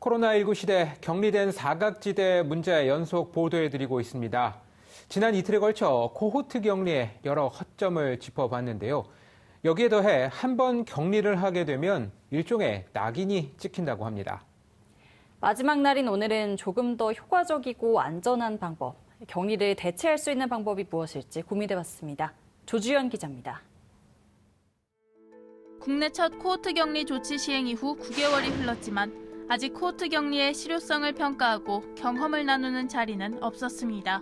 코로나19 시대 격리된 사각지대 문제 연속 보도해드리고 있습니다. 지난 이틀에 걸쳐 코호트 격리의 여러 허점을 짚어봤는데요. 여기에 더해 한 번 격리를 하게 되면 일종의 낙인이 찍힌다고 합니다. 마지막 날인 오늘은 조금 더 효과적이고 안전한 방법, 격리를 대체할 수 있는 방법이 무엇일지 고민해봤습니다. 조주연 기자입니다. 국내 첫 코호트 격리 조치 시행 이후 9개월이 흘렀지만 아직 코호트 격리의 실효성을 평가하고 경험을 나누는 자리는 없었습니다.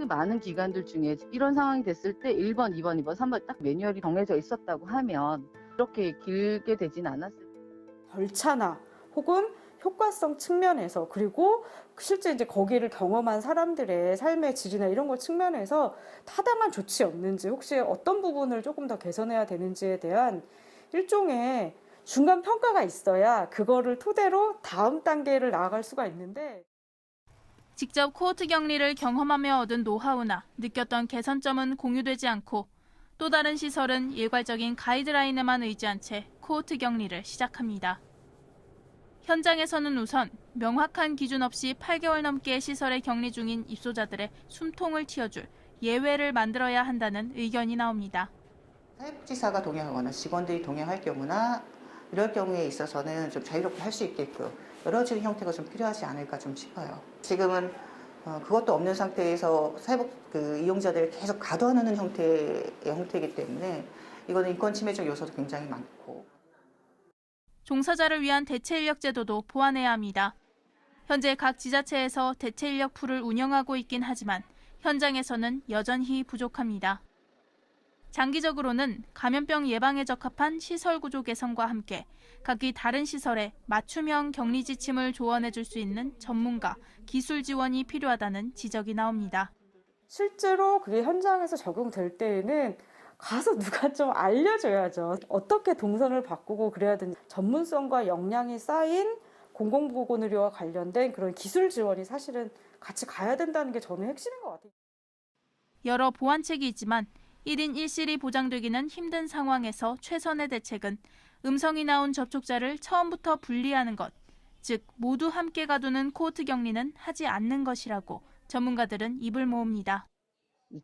많은 기관들 중에 이런 상황이 됐을 때 1번, 2번, 2번, 3번 딱 매뉴얼이 정해져 있었다고 하면 이렇게 길게 되진 않았을 거예요. 절차나 혹은 효과성 측면에서 그리고 실제 이제 거기를 경험한 사람들의 삶의 질이나 이런 것 측면에서 타당한 조치였는지 혹시 어떤 부분을 조금 더 개선해야 되는지에 대한 일종의 중간 평가가 있어야 그거를 토대로 다음 단계를 나아갈 수가 있는데 직접 코호트 격리를 경험하며 얻은 노하우나 느꼈던 개선점은 공유되지 않고 또 다른 시설은 일괄적인 가이드라인에만 의지한 채 코호트 격리를 시작합니다. 현장에서는 우선 명확한 기준 없이 8개월 넘게 시설에 격리 중인 입소자들의 숨통을 틔워줄 예외를 만들어야 한다는 의견이 나옵니다. 사회복지사가 동행하거나 직원들이 동행할 경우나 이럴 경우에 있어서는 좀 자유롭게 할 수 있게끔 여러 지금 형태가 좀 필요하지 않을까 좀 싶어요. 지금은 그것도 없는 상태에서 이용자들을 계속 가둬놓는 형태이기 때문에 이거는 인권 침해적 요소도 굉장히 많고. 종사자를 위한 대체 인력 제도도 보완해야 합니다. 현재 각 지자체에서 대체 인력 풀을 운영하고 있긴 하지만 현장에서는 여전히 부족합니다. 장기적으로는 감염병 예방에 적합한 시설 구조 개선과 함께 각기 다른 시설에 맞춤형 격리 지침을 조언해 줄 수 있는 전문가, 기술 지원이 필요하다는 지적이 나옵니다. 실제로 그게 현장에서 적용될 때에는 가서 누가 좀 알려줘야죠. 어떻게 동선을 바꾸고 그래야 되는지 전문성과 역량이 쌓인 공공보건 의료와 관련된 그런 기술 지원이 사실은 같이 가야 된다는 게 저는 핵심인 것 같아요. 여러 보완책이 있지만 1인 1실이 보장되기는 힘든 상황에서 최선의 대책은 음성이 나온 접촉자를 처음부터 분리하는 것, 즉 모두 함께 가두는 코호트 격리는 하지 않는 것이라고 전문가들은 입을 모읍니다.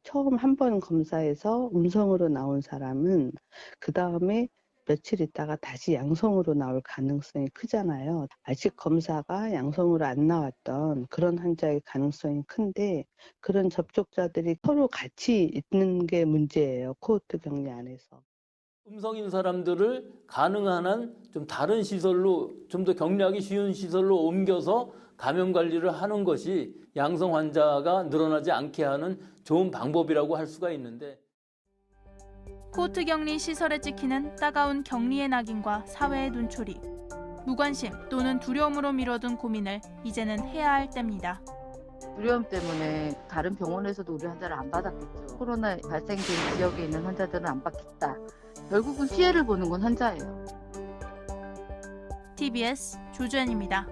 처음 한 번 검사에서 음성으로 나온 사람은 그 다음에 며칠 있다가 다시 양성으로 나올 가능성이 크잖아요. 아직 검사가 양성으로 안 나왔던 그런 환자의 가능성이 큰데 그런 접촉자들이 서로 같이 있는 게 문제예요. 코호트 격리 안에서. 음성인 사람들을 가능한 한 좀 다른 시설로 좀 더 격리하기 쉬운 시설로 옮겨서 감염 관리를 하는 것이 양성 환자가 늘어나지 않게 하는 좋은 방법이라고 할 수가 있는데 코호트 격리 시설에 찍히는 따가운 격리의 낙인과 사회의 눈초리, 무관심 또는 두려움으로 미뤄둔 고민을 이제는 해야 할 때입니다. 두려움 때문에 다른 병원에서도 우리 환자를 안 받았겠죠. 코로나 발생된 지역에 있는 환자들은 안 받겠다. 결국은 피해를 보는 건 환자예요. TBS 조주연입니다.